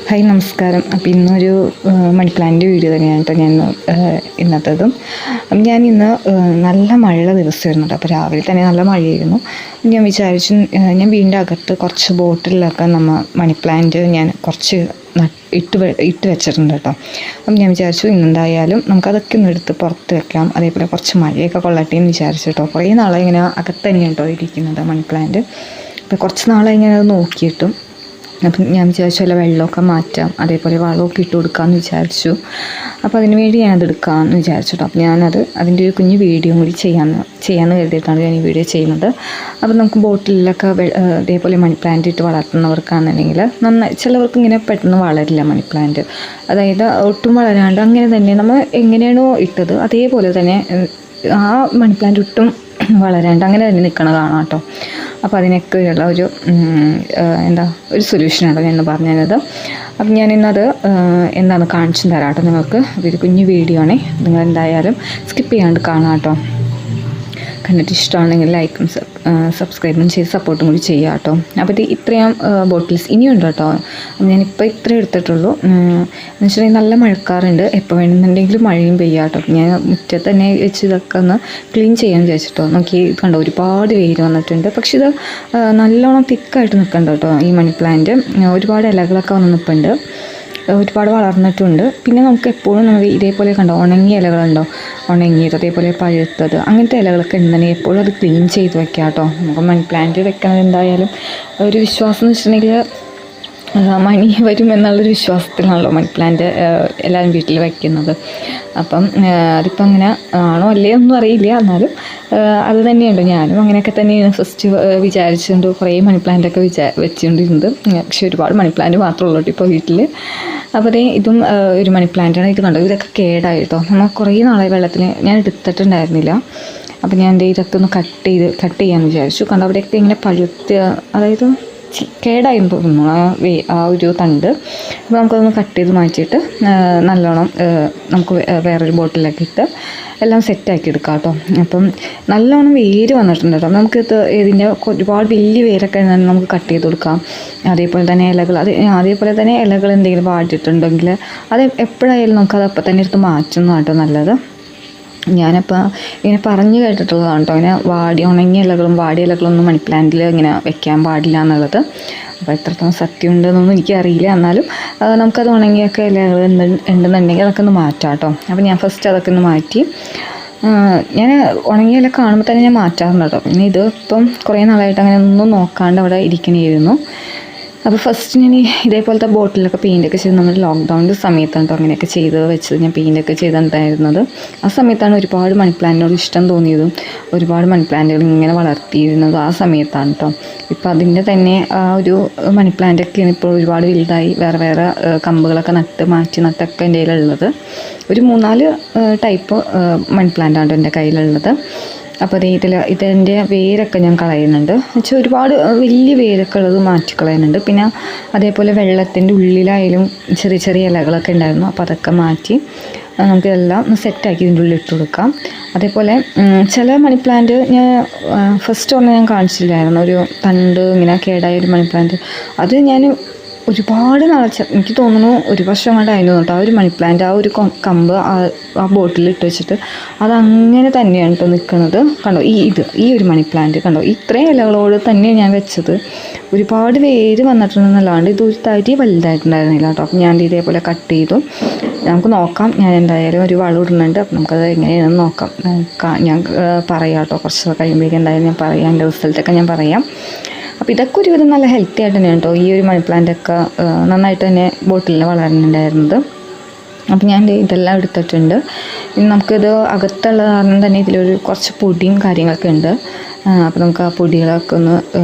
Hi നമസ്കാരം. അപ്പോൾ ഇന്നൊരു മണി പ്ലാന്റ് വീഡിയോ തന്നെയാണ് കേട്ടോ ഞാൻ ഇന്നത്തേതും. അപ്പം ഞാൻ ഇന്ന് നല്ല മഴയുള്ള ദിവസമായിരുന്നു കേട്ടോ. അപ്പോൾ രാവിലെ തന്നെ നല്ല മഴയായിരുന്നു. ഞാൻ വിചാരിച്ചു ഞാൻ വീടിൻ്റെ അകത്ത് കുറച്ച് ബോട്ടിലൊക്കെ മണി പ്ലാന്റ് ഞാൻ കുറച്ച് ഇട്ട് വെച്ചിട്ടുണ്ട് കേട്ടോ. അപ്പം ഞാൻ വിചാരിച്ചു ഇന്നെന്തായാലും നമുക്കതൊക്കെ ഒന്ന് എടുത്ത് പുറത്ത് വെക്കാം, അതേപോലെ കുറച്ച് മഴയൊക്കെ കൊള്ളട്ടെ എന്ന് വിചാരിച്ചു കേട്ടോ. കുറേ നാളെ ഇങ്ങനെ അകത്ത് തന്നെയാണ് കേട്ടോ ഇരിക്കുന്നത് മണി പ്ലാന്റ്. അപ്പോൾ കുറച്ച് നാളെ ഇങ്ങനെ അത് നോക്കിയിട്ടും അപ്പം ഞാൻ വിചാരിച്ചു അല്ല വെള്ളമൊക്കെ മാറ്റാം, അതേപോലെ വളമൊക്കെ ഇട്ട് കൊടുക്കാമെന്ന് വിചാരിച്ചു. അപ്പോൾ അതിന് വേണ്ടി ഞാനത് എടുക്കാമെന്ന് വിചാരിച്ചു കേട്ടോ. അപ്പോൾ അതിൻ്റെ ഒരു കുഞ്ഞു വീഡിയോ കൂടി ചെയ്യാമെന്ന് കരുതിയിട്ടാണ് ഞാൻ ഈ വീഡിയോ ചെയ്യുന്നത്. അപ്പോൾ നമുക്ക് ബോട്ടിലൊക്കെ ഇതേപോലെ മണി പ്ലാന്റ് ഇട്ട് വളർത്തുന്നവർക്കാണെന്നുണ്ടെങ്കിൽ നന്നായി ചിലവർക്ക് ഇങ്ങനെ പെട്ടെന്ന് വളരില്ല മണി പ്ലാന്റ്, അതായത് ഒട്ടും വളരാണ്ട് അങ്ങനെ തന്നെ നമ്മൾ എങ്ങനെയാണോ ഇട്ടത് അതേപോലെ തന്നെ ആ മണി പ്ലാന്റ് ഒട്ടും വളരാണ്ട് അങ്ങനെ തന്നെ നിൽക്കണ കാണാം കേട്ടോ. അപ്പോൾ അതിനൊക്കെയുള്ള ഒരു സൊല്യൂഷനാണ് ഞാൻ പറഞ്ഞത്. അപ്പം ഞാനിന്നത് എന്താണെന്ന് കാണിച്ചു തരാം കേട്ടോ നിങ്ങൾക്ക്. ഒരു കുഞ്ഞു വീഡിയോ ആണേ, നിങ്ങൾ എന്തായാലും സ്കിപ്പ് ചെയ്യാണ്ട് കാണാം കേട്ടോ. കണ്ടിട്ട് ഇഷ്ടമാണെങ്കിൽ ലൈക്കും സബ്സ്ക്രൈബും ചെയ്ത് സപ്പോർട്ടും കൂടി ചെയ്യുക കേട്ടോ. അപ്പോൾ ഇത് ഇത്രയും ബോട്ടിൽസ് ഇനിയുണ്ട് കേട്ടോ. ഞാനിപ്പോൾ ഇത്രയും എടുത്തിട്ടുള്ളൂ. എന്ന് വെച്ചിട്ടുണ്ടെങ്കിൽ നല്ല മഴക്കാറുണ്ട്, എപ്പോൾ വേണമെന്നുണ്ടെങ്കിലും മഴയും പെയ്യാം കേട്ടോ. ഞാൻ മുറ്റത്ത് തന്നെ വെച്ച് ഇതൊക്കെ ഒന്ന് ക്ലീൻ ചെയ്യാൻ വിചാരിച്ചിട്ടോ. നോക്കി കണ്ടോ, ഒരുപാട് വെയിൽ വന്നിട്ടുണ്ട്. പക്ഷെ ഇത് നല്ലോണം തിക്കായിട്ട് നിൽക്കുന്നുണ്ട് കേട്ടോ. ഈ മണി പ്ലാന്റ് ഒരുപാട് ഇലകളൊക്കെ വന്ന് നിൽപ്പുണ്ട്, ഒരുപാട് വളർന്നിട്ടുണ്ട്. പിന്നെ നമുക്ക് എപ്പോഴും ഇതേപോലെ കണ്ടോ ഉണങ്ങിയ ഇലകളുണ്ടോ, ഉണങ്ങിയത് അതേപോലെ പഴുത്തത് അങ്ങനത്തെ ഇലകളൊക്കെ ഉണ്ടെങ്കിൽ എപ്പോഴും അത് ക്ലീൻ ചെയ്ത് വെക്കാം കേട്ടോ. നമുക്ക് മണി പ്ലാന്റ് വെക്കുന്നത് എന്തായാലും ഒരു വിശ്വാസം എന്ന് വെച്ചിട്ടുണ്ടെങ്കിൽ മണി വരും എന്നുള്ളൊരു വിശ്വാസത്തിലാണല്ലോ മണി പ്ലാന്റ് എല്ലാവരും വീട്ടിൽ വയ്ക്കുന്നത്. അപ്പം അതിപ്പോൾ അങ്ങനെ ആണോ അല്ലേ ഒന്നും അറിയില്ല, എന്നാലും അത് തന്നെയുണ്ട്. ഞാനും അങ്ങനെയൊക്കെ തന്നെയാണ് ഫസ്റ്റ് വിചാരിച്ചുകൊണ്ട് കുറേ മണി പ്ലാന്റൊക്കെ വെച്ചുകൊണ്ടിരുന്നത്. പക്ഷേ ഒരുപാട് മണി പ്ലാന്റ് മാത്രമേ ഉള്ളൂ ഇപ്പോൾ വീട്ടിൽ. അപ്പോൾ ഇതും ഒരു മണി പ്ലാന്റാണ്. ഇത് കണ്ടോ, ഇതൊക്കെ കേടായിട്ടോ. നമ്മൾ കുറേ നാളെ വെള്ളത്തിൽ ഞാൻ എടുത്തിട്ടുണ്ടായിരുന്നില്ല. അപ്പോൾ ഞാൻ ഇതൊക്കെ ഒന്ന് കട്ട് ചെയ്യാമെന്ന് വിചാരിച്ചു. കണ്ടോ അവിടെയൊക്കെ ഇങ്ങനെ പഴുത്ത്, അതായത് കേടായെന്ന് തോന്നുന്നു ആ ഒരു തണ്ട്. അപ്പോൾ നമുക്കതൊന്ന് കട്ട് ചെയ്ത് മാറ്റിയിട്ട് നല്ലോണം നമുക്ക് വേറൊരു ബോട്ടിലൊക്കെ ഇട്ട് എല്ലാം സെറ്റാക്കി എടുക്കാം കേട്ടോ. അപ്പം നല്ലോണം വേര് വന്നിട്ടുണ്ട് കേട്ടോ. നമുക്കിത് ഇതിൻ്റെ ഒരുപാട് വലിയ വേരൊക്കെ നമുക്ക് കട്ട് ചെയ്ത് കൊടുക്കാം. അതേപോലെ തന്നെ അതേപോലെ തന്നെ ഇലകൾ എന്തെങ്കിലും വാടിയിട്ടുണ്ടെങ്കിൽ അത് എപ്പോഴായാലും നമുക്കത് അപ്പം തന്നെ എടുത്ത് മാറ്റുന്നതാണ് കേട്ടോ നല്ലത്. ഞാനപ്പോൾ ഇങ്ങനെ പറഞ്ഞു കേട്ടിട്ടുള്ളതാണ് കേട്ടോ, ഇങ്ങനെ ഉണങ്ങിയ ഇലകളും വാടിയ ഇലകളൊന്നും മണി പ്ലാന്റിൽ ഇങ്ങനെ വെക്കാൻ പാടില്ല എന്നുള്ളത്. അപ്പോൾ എത്രത്തോളം സത്യം ഉണ്ടെന്നൊന്നും എനിക്കറിയില്ല, എന്നാലും നമുക്കത് ഉണങ്ങിയൊക്കെ ഇലകൾ ഉണ്ടെന്നുണ്ടെങ്കിൽ അതൊക്കെ ഒന്ന് മാറ്റാം കേട്ടോ. അപ്പോൾ ഞാൻ ഫസ്റ്റ് അതൊക്കെ ഒന്ന് മാറ്റി. ഞാൻ ഉണങ്ങിയ ഇല കാണുമ്പോൾ തന്നെ ഞാൻ മാറ്റാറുണ്ട് കേട്ടോ. പിന്നെ ഇത് ഇപ്പം കുറേ നാളായിട്ട് അങ്ങനെ ഒന്നും നോക്കാണ്ട് അവിടെ ഇരിക്കണമായിരുന്നു. അപ്പോൾ ഫസ്റ്റ് ഞാൻ ഇതേപോലത്തെ ബോട്ടിലൊക്കെ പെയിൻ്റൊക്കെ ചെയ്ത് നമ്മൾ ലോക്ക്ഡൗണിൻ്റെ സമയത്താണ് കേട്ടോ അങ്ങനെയൊക്കെ ചെയ്ത് വെച്ചത്. ഞാൻ പെയിൻ്റൊക്കെ ചെയ്തിട്ടുണ്ടായിരുന്നത് ആ സമയത്താണ്. ഒരുപാട് മണി പ്ലാന്റിനോട് ഇഷ്ടം തോന്നിയതും ഒരുപാട് മണി പ്ലാന്റുകൾ ഇങ്ങനെ വളർത്തിയിരുന്നതും ആ സമയത്താണ് കേട്ടോ. ഇപ്പോൾ അതിൻ്റെ തന്നെ ആ ഒരു മണി പ്ലാന്റൊക്കെയാണ് ഇപ്പോൾ ഒരുപാട് വലുതായി വേറെ കമ്പുകളൊക്കെ നട്ടൊക്കെ എൻ്റെ കയ്യിലുള്ളത്. ഒരു 3-4 ടൈപ്പ് മണി പ്ലാന്റാണ് എൻ്റെ കയ്യിലുള്ളത്. അപ്പോൾ ഇതിൻ്റെ വേരൊക്കെ ഞാൻ കളയുന്നുണ്ട്. എന്നുവെച്ചാൽ ഒരുപാട് വലിയ വേരൊക്കെ ഉള്ളത് മാറ്റിക്കളയുന്നുണ്ട്. പിന്നെ അതേപോലെ വെള്ളത്തിൻ്റെ ഉള്ളിലായാലും ചെറിയ ഇലകളൊക്കെ ഉണ്ടായിരുന്നു. അപ്പോൾ അതൊക്കെ മാറ്റി നമുക്കിതെല്ലാം സെറ്റാക്കി ഇതിൻ്റെ ഉള്ളിൽ ഇട്ട് കൊടുക്കാം. അതേപോലെ ചില മണി പ്ലാന്റ് ഞാൻ ഫസ്റ്റ് ഞാൻ കാണിച്ചില്ലായിരുന്നു, ഒരു തണ്ട് ഇങ്ങനെ കേടായ ഒരു മണി പ്ലാന്റ്. അത് ഞാൻ ഒരുപാട് എനിക്ക് തോന്നുന്നു 1 വർഷം കൊണ്ടായിരുന്നു കേട്ടോ. ആ ഒരു മണി പ്ലാന്റ് ആ ഒരു കമ്പ് ആ ബോട്ടിൽ ഇട്ട് വെച്ചിട്ട് അതങ്ങനെ തന്നെയാണ് കേട്ടോ നിൽക്കുന്നത്. കണ്ടോ ഈ ഒരു മണി പ്ലാന്റ് കണ്ടോ, ഇത്രയും ഇലകളോട് തന്നെയാണ് ഞാൻ വെച്ചത്. ഒരുപാട് വേര് വന്നിട്ടുണ്ടെന്നല്ലാണ്ട് ഇത് ഒരു തരി വലുതായിട്ടുണ്ടായിരുന്നില്ല കേട്ടോ. അപ്പം ഞാൻ ഇതേപോലെ കട്ട് ചെയ്തു. നമുക്ക് നോക്കാം, ഞാൻ എന്തായാലും ഒരു വളം ഇടുന്നുണ്ട്. അപ്പം നമുക്കത് എങ്ങനെയാണെന്ന് നോക്കാം. ഞാൻ പറയാം കേട്ടോ, കുറച്ച് കഴിയുമ്പോഴേക്കും എന്തായാലും ഞാൻ പറയാം, എൻ്റെ റിസൾട്ടൊക്കെ ഞാൻ പറയാം. അപ്പോൾ ഇതൊക്കെ ഒരുവിധം നല്ല ഹെൽത്തി ആയിട്ട് തന്നെയാണ് കേട്ടോ. ഈ ഒരു മണി പ്ലാന്റൊക്കെ നന്നായിട്ട് തന്നെ ബോട്ടിലിൽ വളരുന്നുണ്ടായിരുന്നത്. അപ്പോൾ ഞാൻ ഇതെല്ലാം എടുത്തിട്ടുണ്ട്. ഇനി നമുക്കിത് അകത്തുള്ള കാരണം തന്നെ ഇതിലൊരു കുറച്ച് പൊടിയും കാര്യങ്ങളൊക്കെ ഉണ്ട്. അപ്പോൾ നമുക്ക് ആ പൊടികളൊക്കെ ഒന്ന്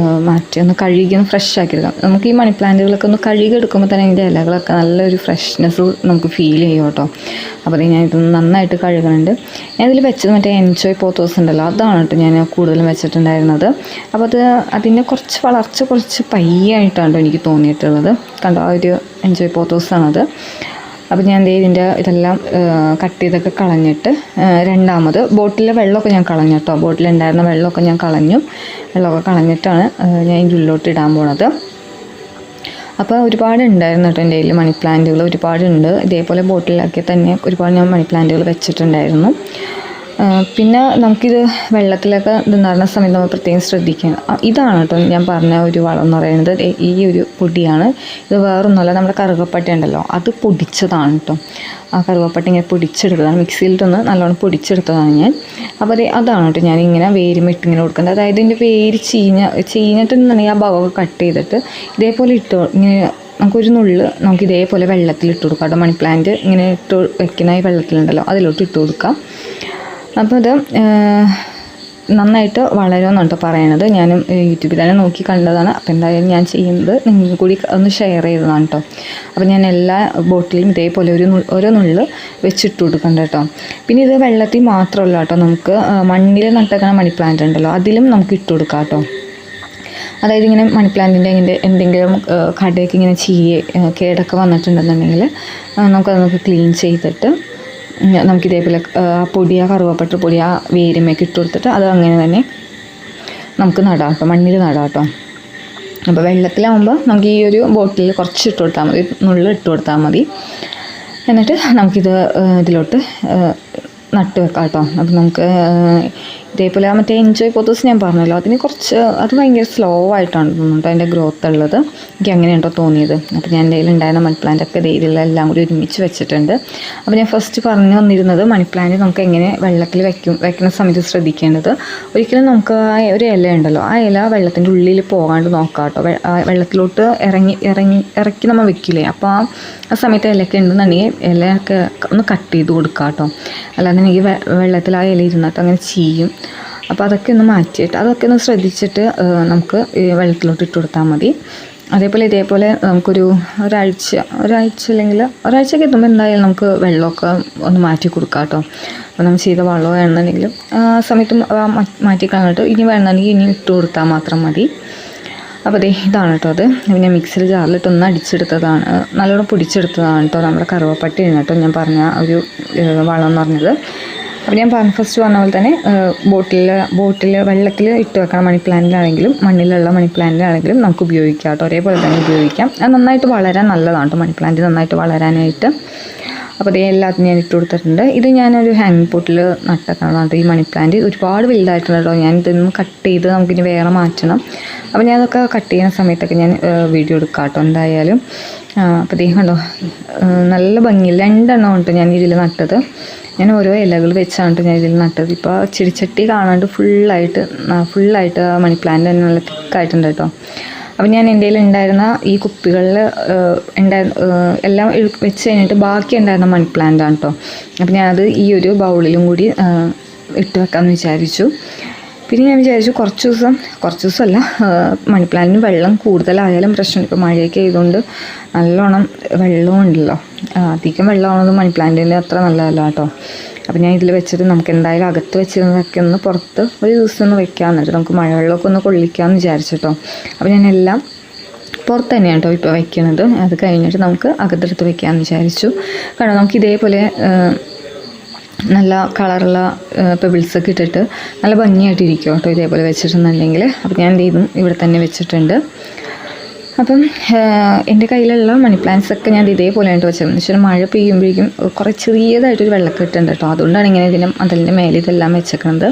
മാറ്റി ഒന്ന് കഴുകി ഒന്ന് ഫ്രഷ് ആക്കി എടുക്കാം. നമുക്ക് ഈ മണി പ്ലാന്റുകളൊക്കെ ഒന്ന് കഴുകി എടുക്കുമ്പോൾ തന്നെ അതിൻ്റെ ഇലകളൊക്കെ നല്ലൊരു ഫ്രഷ്നെസ് നമുക്ക് ഫീൽ ചെയ്യും കേട്ടോ. അപ്പോൾ ഞാൻ ഇതൊന്ന് നന്നായിട്ട് കഴുകുന്നുണ്ട്. ഞാൻ ഇതിൽ വെച്ചത് മറ്റേ എൻജോയ് പോത്തോസ് ഉണ്ടല്ലോ, അതാണ് കേട്ടോ ഞാൻ കൂടുതലും വെച്ചിട്ടുണ്ടായിരുന്നത്. അപ്പോൾ അതിൻ്റെ കുറച്ച് പയ്യായിട്ടാണ് എനിക്ക് തോന്നിയിട്ടുള്ളത്. കണ്ടോ, ആ ഒരു എൻജോയ് പോത്തോസാണത്. അപ്പോൾ ഞാൻ ഇതെല്ലാം കട്ട് ചെയ്തൊക്കെ കളഞ്ഞിട്ട് രണ്ടാമത് ബോട്ടിലെ വെള്ളമൊക്കെ ഞാൻ കളഞ്ഞു കേട്ടോ. ബോട്ടിലുണ്ടായിരുന്ന വെള്ളമൊക്കെ ഞാൻ കളഞ്ഞിട്ടാണ് ഞാൻ ഇതിൻ്റെ ഉള്ളിലോട്ട് ഇടാൻ പോണത്. അപ്പോൾ ഒരുപാട് ഉണ്ടായിരുന്നു കേട്ടോ എൻ്റെ കയ്യിൽ മണി പ്ലാന്റുകൾ ഒരുപാടുണ്ട്. ഇതേപോലെ ബോട്ടിലാക്കി തന്നെ ഒരുപാട് ഞാൻ മണി പ്ലാന്റുകൾ വെച്ചിട്ടുണ്ടായിരുന്നു. പിന്നെ നമുക്കിത് വെള്ളത്തിലൊക്കെ നിന്നിരുന്ന സമയത്ത് നമ്മൾ പ്രത്യേകം ശ്രദ്ധിക്കണം. ഇതാണ് കേട്ടോ ഞാൻ പറഞ്ഞ ഒരു വളം എന്ന് പറയുന്നത്. ഈ ഒരു പൊടിയാണ്. ഇത് വേറൊന്നുമല്ല, നമ്മുടെ കറുകപ്പട്ട ഉണ്ടല്ലോ അത് പൊടിച്ചതാണ് കേട്ടോ. ആ കറുവപ്പട്ട ഇങ്ങനെ പൊടിച്ചെടുത്തതാണ്, മിക്സിയിലിട്ടൊന്ന് നല്ലോണം പൊടിച്ചെടുത്തതാണ് ഞാൻ. അപ്പോൾ അതാണ് കേട്ടോ ഞാനിങ്ങനെ വേരുമിട്ട് ഇങ്ങനെ കൊടുക്കുന്നത്. അതായത് ഇതിൻ്റെ വേര് ചീഞ്ഞിട്ടുണ്ടെന്നുണ്ടെങ്കിൽ ആ ഭാഗമൊക്കെ കട്ട് ചെയ്തിട്ട് ഇതേപോലെ ഇങ്ങനെ നമുക്കൊരു നുള്ള് നമുക്ക് ഇതേപോലെ വെള്ളത്തിലിട്ട് കൊടുക്കാം കേട്ടോ. മണി പ്ലാന്റ് ഇങ്ങനെ ഇട്ട് വെക്കുന്ന ഈ വെള്ളത്തിലുണ്ടല്ലോ അതിലോട്ട് ഇട്ട് കൊടുക്കാം. അപ്പോൾ അത് നന്നായിട്ട് വളരുമെന്നാണ് കേട്ടോ പറയണത്. ഞാനും യൂട്യൂബിൽ തന്നെ നോക്കി കണ്ടതാണ്. അപ്പോൾ എന്തായാലും ഞാൻ ചെയ്യുന്നത് നിങ്ങൾക്ക് കൂടി ഒന്ന് ഷെയർ ചെയ്തതാണ് കേട്ടോ. അപ്പോൾ ഞാൻ എല്ലാ ബോട്ടിലും ഇതേപോലെ ഓരോ നുള്ള് വെച്ചിട്ട് കൊടുക്കണ്ട കേട്ടോ. പിന്നെ ഇത് വെള്ളത്തിൽ മാത്രമല്ല കേട്ടോ, നമുക്ക് മണ്ണിൽ നട്ടേക്കണ മണി പ്ലാന്റ് ഉണ്ടല്ലോ അതിലും നമുക്ക് ഇട്ട് കൊടുക്കാം കേട്ടോ. അതായത് ഇങ്ങനെ മണി പ്ലാന്റിൻ്റെ ഇങ്ങനെ എന്തെങ്കിലും കടയൊക്കെ ഇങ്ങനെ കേടൊക്കെ വന്നിട്ടുണ്ടെന്നുണ്ടെങ്കിൽ നമുക്ക് ക്ലീൻ ചെയ്തിട്ട് നമുക്കിതേപോലെ ആ കറുവപ്പട്ട പൊടി ആ വേരുമേക്ക് ഇട്ട് കൊടുത്തിട്ട് അത് അങ്ങനെ തന്നെ നമുക്ക് നടാം കേട്ടോ, മണ്ണിൽ നടാം കേട്ടോ. അപ്പോൾ വെള്ളത്തിലാവുമ്പോൾ നമുക്ക് ഈ ഒരു ബോട്ടിൽ കുറച്ച് ഇട്ട് കൊടുത്താൽ മതി, നുള്ളിൽ ഇട്ട് കൊടുത്താൽ മതി. എന്നിട്ട് നമുക്കിത് ഇതിലോട്ട് നട്ട് വെക്കാം കേട്ടോ. അപ്പോൾ നമുക്ക് ഇതേപോലെ മറ്റേ എൻജോയ് പോത്തോസ് ഞാൻ പറഞ്ഞല്ലോ, അത് ഭയങ്കര സ്ലോ ആയിട്ടാണ് തോന്നുന്നുണ്ട് അതിൻ്റെ ഗ്രോത്ത് ഉള്ളത്. എനിക്ക് അങ്ങനെയുണ്ടോ തോന്നിയത്. അപ്പോൾ ഞാൻ എൻ്റെ കയ്യിലുണ്ടായിരുന്ന മണി പ്ലാന്റൊക്കെ ഇതിലെല്ലാം കൂടി ഒരുമിച്ച് വെച്ചിട്ടുണ്ട്. അപ്പോൾ ഞാൻ ഫസ്റ്റ് പറഞ്ഞു വന്നിരുന്നത് മണി പ്ലാന്റ് നമുക്ക് എങ്ങനെ വെള്ളത്തിൽ വെക്കുന്ന സമയത്ത് ശ്രദ്ധിക്കേണ്ടത്, ഒരിക്കലും നമുക്ക് ആ ഒരു ഇല ഉണ്ടല്ലോ ആ ഇല വെള്ളത്തിൻ്റെ ഉള്ളിൽ പോകാണ്ട് നോക്കാം കേട്ടോ. വെള്ളത്തിലോട്ട് ഇറക്കി നമ്മൾ വെക്കില്ലേ, അപ്പോൾ ആ സമയത്ത് ഇലയൊക്കെ ഉണ്ടെന്നുണ്ടെങ്കിൽ ഇലയൊക്കെ ഒന്ന് കട്ട് ചെയ്ത് കൊടുക്കാം കേട്ടോ. അല്ലാതെ എനിക്ക് വെള്ളത്തിൽ ആ ഇല ഇരുന്നിട്ട് അങ്ങനെ ചെയ്യും. അപ്പോൾ അതൊക്കെ ഒന്ന് മാറ്റിയിട്ട് അതൊക്കെ ഒന്ന് ശ്രദ്ധിച്ചിട്ട് നമുക്ക് വെള്ളത്തിലോട്ട് ഇട്ട് കൊടുത്താൽ മതി. അതേപോലെ ഇതേപോലെ നമുക്കൊരു ഒരാഴ്ച അല്ലെങ്കിൽ ഒരാഴ്ചയൊക്കെ എത്തുമ്പോൾ എന്തായാലും നമുക്ക് വെള്ളമൊക്കെ ഒന്ന് മാറ്റി കൊടുക്കാം കേട്ടോ. അപ്പോൾ നമ്മൾ ചെയ്ത വളമോ വേണമെന്നുണ്ടെങ്കിലും ആ സമയത്ത് മാറ്റി കളഞ്ഞിട്ട് ഇനി വേണമെന്നുണ്ടെങ്കിൽ ഇനി ഇട്ട് കൊടുത്താൽ മാത്രം മതി. അപ്പോൾ ഇതാണ് കേട്ടോ അത്. പിന്നെ മിക്സിയിൽ ജാറിലിട്ടൊന്ന് അടിച്ചെടുത്തതാണ്, നല്ലോണം പൊടിച്ചെടുത്തതാണ് കേട്ടോ. നമ്മുടെ കറുവപ്പട്ടയാണ് കേട്ടോ ഞാൻ പറഞ്ഞ ഒരു വളം എന്ന് പറഞ്ഞത്. അപ്പോൾ ഞാൻ ഫസ്റ്റ് പറഞ്ഞ പോലെ തന്നെ ബോട്ടിൽ വെള്ളത്തിൽ ഇട്ട് വെക്കണം. മണി പ്ലാന്റിലാണെങ്കിലും മണ്ണിലുള്ള മണി പ്ലാന്റിലാണെങ്കിലും നമുക്ക് ഉപയോഗിക്കാം കേട്ടോ, ഒരേപോലെ തന്നെ ഉപയോഗിക്കാം. അത് നന്നായിട്ട് വളരാൻ നല്ലതാണ് കേട്ടോ, മണി പ്ലാന്റ് നന്നായിട്ട് വളരാനായിട്ട്. അപ്പോൾ എല്ലാത്തിനും ഞാൻ ഇട്ട് കൊടുത്തിട്ടുണ്ട്. ഇത് ഞാനൊരു ഹാങ്ങിങ് പോട്ടിൽ നട്ടേക്കുന്നതാണ് ഈ മണി പ്ലാന്റ്. ഒരുപാട് വലുതായിട്ടുണ്ട് കേട്ടോ. ഞാൻ ഇതൊന്നും കട്ട് ചെയ്ത് നമുക്കിനി വേറെ മാറ്റണം. അപ്പോൾ ഞാൻ അതൊക്കെ കട്ട് ചെയ്യുന്ന സമയത്തൊക്കെ ഞാൻ വീഡിയോ എടുക്കാം കേട്ടോ എന്തായാലും. അപ്പോൾ കണ്ടോ നല്ല ഭംഗിയില്ല 2 എണ്ണം ഉണ്ട് ഞാൻ ഇതിൽ നട്ടത്. ഞാൻ ഓരോ ഇലകൾ വെച്ചാണ് ഞാൻ ഇതിൽ നട്ടത്. ഇപ്പോൾ ചെടിച്ചട്ടി കാണാണ്ട് ഫുള്ളായിട്ട് മണി പ്ലാന്റ് തന്നെ നല്ല തിക്കായിട്ടുണ്ട് കേട്ടോ. അപ്പോൾ ഞാൻ എൻ്റെ കയ്യിൽ ഉണ്ടായിരുന്ന ഈ കുപ്പികളിൽ എല്ലാം വെച്ച് കഴിഞ്ഞിട്ട് ബാക്കി ഉണ്ടായിരുന്ന മണി പ്ലാന്റാണ് കേട്ടോ. അപ്പോൾ ഞാനത് ഈ ഒരു ബൗളിലും കൂടി ഇട്ട് വെക്കാമെന്ന് വിചാരിച്ചു. പിന്നെ ഞാൻ വിചാരിച്ചു കുറച്ച് ദിവസമല്ല, മണി പ്ലാന്റിന് വെള്ളം കൂടുതലായാലും പ്രശ്നമില്ല. ഇപ്പോൾ മഴയൊക്കെ ആയതുകൊണ്ട് നല്ലോണം വെള്ളവും ഉണ്ടല്ലോ, അധികം വെള്ളമാണത് മണി പ്ലാന്റിന് അത്ര നല്ലതല്ല കേട്ടോ. അപ്പോൾ ഞാൻ ഇതിൽ വെച്ചിട്ട് നമുക്ക് എന്തായാലും അകത്ത് വെച്ചിരുന്നതൊക്കെ ഒന്ന് പുറത്ത് ഒരു ദിവസം ഒന്ന് വെക്കാമെന്നിട്ട് നമുക്ക് മഴവെള്ളമൊക്കെ ഒന്ന് കൊള്ളിക്കാമെന്ന് വിചാരിച്ചിട്ടോ. അപ്പോൾ ഞാൻ എല്ലാം പുറത്ത് തന്നെയാണ് കേട്ടോ ഇപ്പോൾ വയ്ക്കുന്നത്. അത് കഴിഞ്ഞിട്ട് നമുക്ക് അകത്തെടുത്ത് വെക്കാമെന്ന് വിചാരിച്ചു. കാരണം നമുക്ക് ഇതേപോലെ നല്ല കളറുള്ള പെബിൾസൊക്കെ ഇട്ടിട്ട് നല്ല ഭംഗിയായിട്ടിരിക്കും കേട്ടോ ഇതേപോലെ വെച്ചിട്ടുണ്ടെങ്കിൽ. അപ്പോൾ ഞാൻ ഇതും ഇവിടെ തന്നെ വെച്ചിട്ടുണ്ട്. അപ്പം എൻ്റെ കയ്യിലുള്ള മണി പ്ലാന്റ്സൊക്കെ ഞാൻ ഇതേപോലെയായിട്ട് വെച്ചത്. എന്ന് വെച്ചാൽ മഴ പെയ്യുമ്പോഴേക്കും കുറേ ചെറിയതായിട്ടൊരു വെള്ളക്കെട്ടുണ്ട് കേട്ടോ. അതുകൊണ്ടാണ് ഇങ്ങനെ അതിൻ്റെ മേലെ ഇതെല്ലാം വെച്ചേക്കുന്നത്.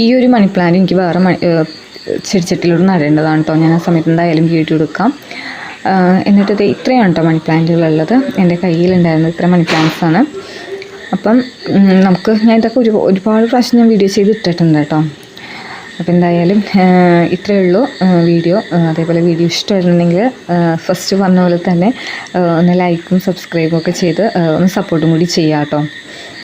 ഈ ഒരു മണി പ്ലാന്റ് എനിക്ക് വേറെ ചെടിച്ചട്ടിയിലൂടെ നടേണ്ടതാണ് കേട്ടോ. ഞാൻ ആ സമയത്ത് എന്തായാലും വീഡിയോ എടുക്കാം. എന്നിട്ട് ഇത്രയാണ് കേട്ടോ മണി പ്ലാന്റുകളുള്ളത്. എൻ്റെ കയ്യിലുണ്ടായിരുന്നത് ഇത്ര മണി പ്ലാന്റ്സാണ്. അപ്പം ഞാൻ ഇതൊക്കെ ഒരുപാട് പ്രാവശ്യം ഞാൻ വീഡിയോ ചെയ്ത് ഇട്ടിട്ടുണ്ട് കേട്ടോ. അപ്പോൾ എന്തായാലും ഇത്രയേ ഉള്ളൂ വീഡിയോ. അതേപോലെ വീഡിയോ ഇഷ്ടമായിരുന്നുണ്ടെങ്കിൽ ഫസ്റ്റ് പറഞ്ഞ പോലെ തന്നെ ഒന്ന് ലൈക്കും സബ്സ്ക്രൈബും ഒക്കെ ചെയ്ത് ഒന്ന് സപ്പോർട്ടും കൂടി ചെയ്യാം കേട്ടോ.